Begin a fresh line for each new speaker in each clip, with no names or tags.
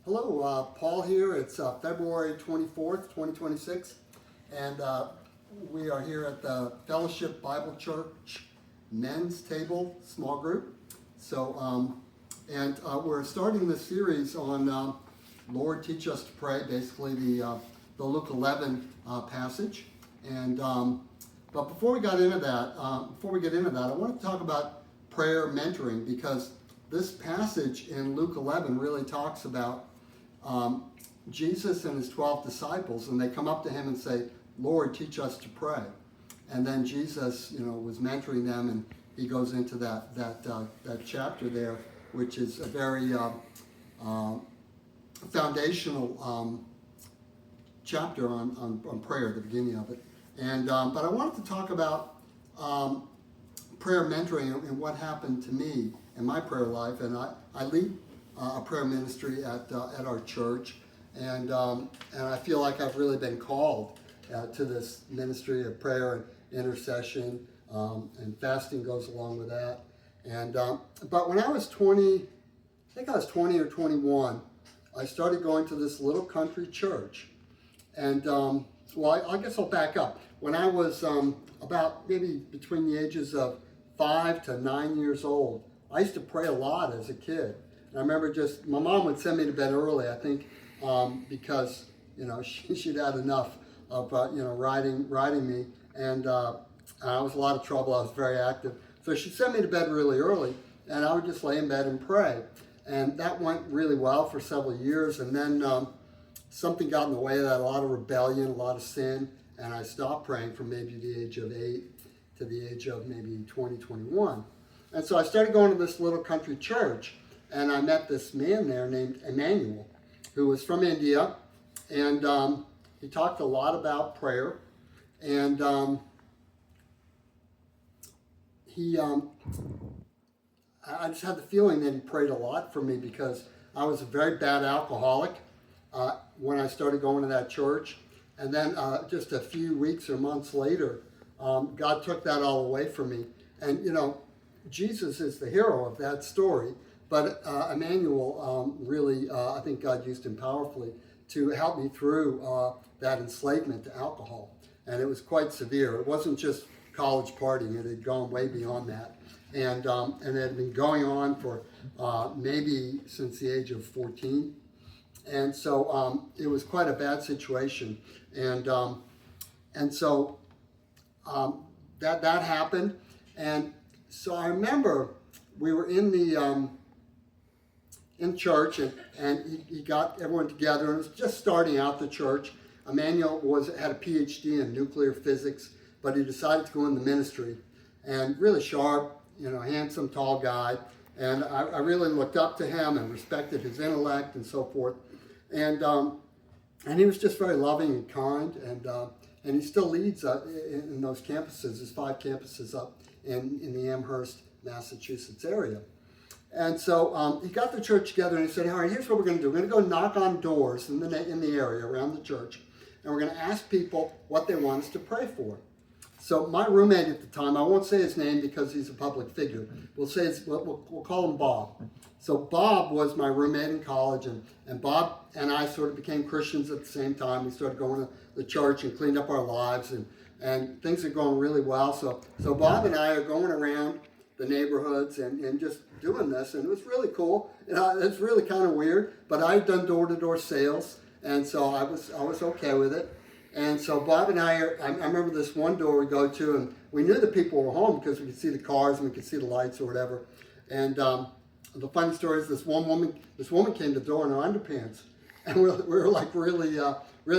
Hello, Paul here. It's February 24th, 2026, and we are here at the Fellowship Bible Church Men's Table Small Group. We're starting this series on Lord Teach Us to Pray, basically the Luke 11 passage. But before we get into that, I want to talk about prayer mentoring, because this passage in Luke 11 really talks about Jesus and his 12 disciples, and they come up to him and say, Lord, teach us to pray. And then Jesus, was mentoring them, and he goes into that chapter there, which is a very foundational chapter on prayer, the beginning of it. But I wanted to talk about prayer mentoring and what happened to me in my prayer life. And I lead a prayer ministry at our church, and I feel like I've really been called to this ministry of prayer and intercession, and fasting goes along with that. But when I was 20, I think I was 20 or 21, I started going to this little country church. And I guess I'll back up. When I was about maybe between the ages of 5 to 9 years old, I used to pray a lot as a kid. And I remember my mom would send me to bed early, I think, because, she'd had enough of, riding me. And I was a lot of trouble. I was very active. So she'd send me to bed really early, and I would just lay in bed and pray. And that went really well for several years. And then something got in the way of that, a lot of rebellion, a lot of sin. And I stopped praying from maybe the age of 8 to the age of maybe 20, 21. And so I started going to this little country church, and I met this man there named Emmanuel, who was from India, and he talked a lot about prayer. And I just had the feeling that he prayed a lot for me, because I was a very bad alcoholic when I started going to that church. And then just a few weeks or months later, God took that all away from me. And, Jesus is the hero of that story, but Emmanuel really, I think God used him powerfully to help me through that enslavement to alcohol. And it was quite severe. It wasn't just college partying. It had gone way beyond that. And it had been going on for maybe since the age of 14. And so it was quite a bad situation. And so that happened. And so I remember we were in church, and he got everyone together, and it was just starting out the church. Emmanuel had a PhD in nuclear physics, but he decided to go in the ministry. And really sharp, handsome, tall guy. And I really looked up to him and respected his intellect and so forth. And he was just very loving and kind, and he still leads in those campuses. There's 5 campuses up in the Amherst, Massachusetts area. And so he got the church together, and he said, all right, here's what we're going to do. We're going to go knock on doors in the area around the church, and we're going to ask people what they want us to pray for. So my roommate at the time, I won't say his name because he's a public figure. We'll call him Bob. So Bob was my roommate in college, and Bob and I sort of became Christians at the same time. We started going to the church and cleaned up our lives, and things are going really well. So Bob and I are going around the neighborhoods and just doing this, and it was really cool. It's really kind of weird, but I'd done door-to-door sales, and so I was okay with it. And so Bob and I remember this one door we go to, and we knew the people were home because we could see the cars and we could see the lights or whatever. And the funny story is this woman came to the door in her underpants, and we were like really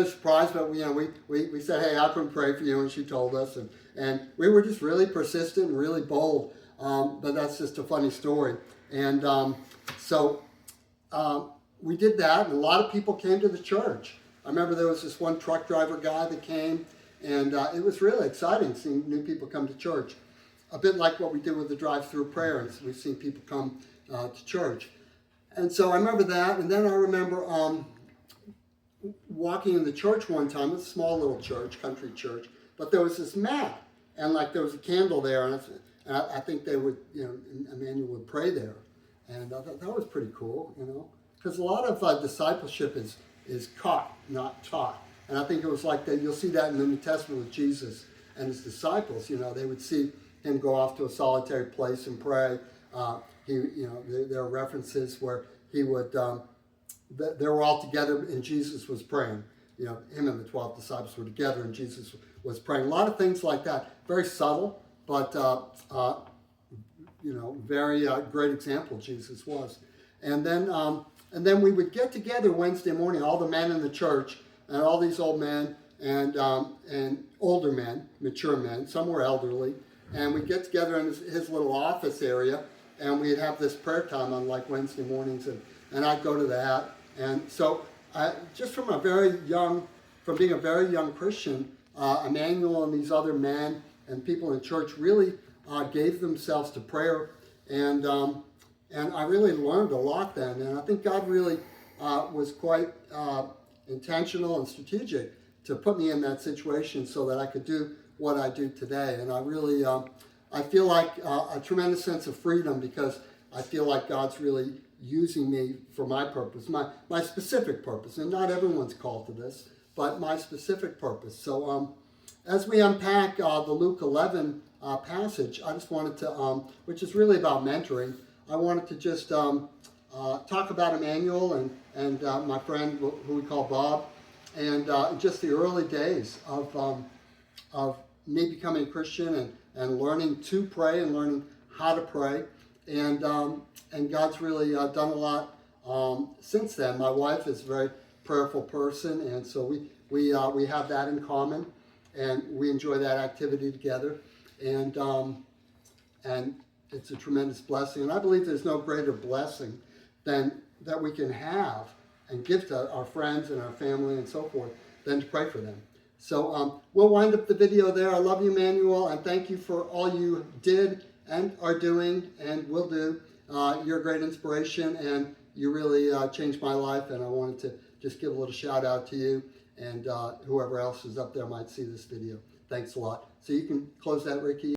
surprised. But we said, hey, I can pray for you, and she told us, and we were just really persistent and really bold. But that's just a funny story. And so we did that, and a lot of people came to the church. I remember there was this one truck driver guy that came, and it was really exciting seeing new people come to church. A bit like what we did with the drive-through prayer, and we've seen people come to church. And so I remember that, and then I remember walking in the church one time. It's a small little church, country church, but there was this mat, and there was a candle there, and I think they would, Emmanuel would pray there. And I thought that was pretty cool, because a lot of discipleship is caught, not taught. And I think it was like that. You'll see that in the New Testament with Jesus and his disciples. They would see him go off to a solitary place and pray. There are references where he would, they were all together and Jesus was praying. Him and the 12 disciples were together and Jesus was praying. A lot of things like that. Very subtle, but, very great example Jesus was. And then we would get together Wednesday morning, all the men in the church, and all these old men and older men, mature men, some were elderly, and we'd get together in his little office area, and we'd have this prayer time on like Wednesday mornings, and I'd go to that. And so just from being a very young Christian, Emmanuel and these other men and people in the church really gave themselves to prayer, and I really learned a lot then, and I think God really was quite intentional and strategic to put me in that situation so that I could do what I do today. And I really, I feel like a tremendous sense of freedom, because I feel like God's really using me for my purpose, my specific purpose. And not everyone's called to this, but my specific purpose. So as we unpack the Luke 11 passage, I just wanted to, which is really about mentoring, I wanted to just talk about Emmanuel and my friend who we call Bob, and just the early days of me becoming a Christian and learning to pray and learning how to pray, and God's really done a lot since then. My wife is a very prayerful person, and so we have that in common, and we enjoy that activity together, and it's a tremendous blessing. And I believe there's no greater blessing than that we can have and give to our friends and our family and so forth than to pray for them. So we'll wind up the video there. I love you, Emmanuel, and thank you for all you did and are doing and will do. You're a great inspiration, and you really changed my life, and I wanted to just give a little shout out to you, and whoever else is up there might see this video. Thanks a lot. So you can close that, Ricky.